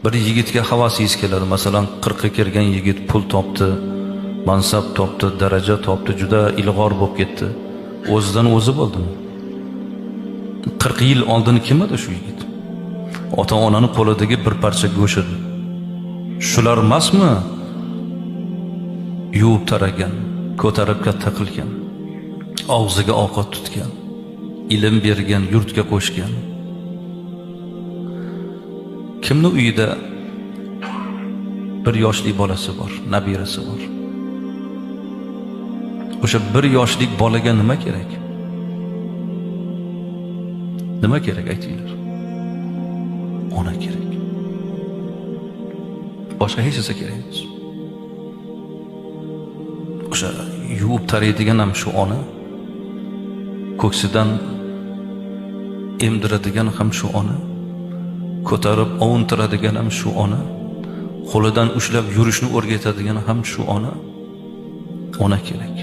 Bir yigitga havasingiz keladi. Masalan, 40 ga kirgan yigit pul topdi, mansab topdi, daraja topdi, juda ilg'or bo'lib ketdi. O'zidan o'zi bo'ldimi? 40 yil oldin kim edi shu yigit? Ota-onaning qo'lidagi bir parcha go'sht edi. Shular emasmi? Yuvib taragan, ko'tarib katta qilgan, og'ziga ovqat tutgan, ilm bergan, yurtga qo'shgan. Kimning uyida bir yoshli bolasi bor, nabirasi bor? O'sha bir yoshlik bolaga nima kerak? Nima kerak aytinglar? Ona kerak. Boshqa hech narsa kerak emas. O'sha yuvib taraydigan ham shu ona, ko'ksidan emdiradigan ham shu ona, ko'tarib ovuntiradigan ham shu ona, qo'lidan ushlab yurishni o'rgatadigan ham shu ona. Ona kerak.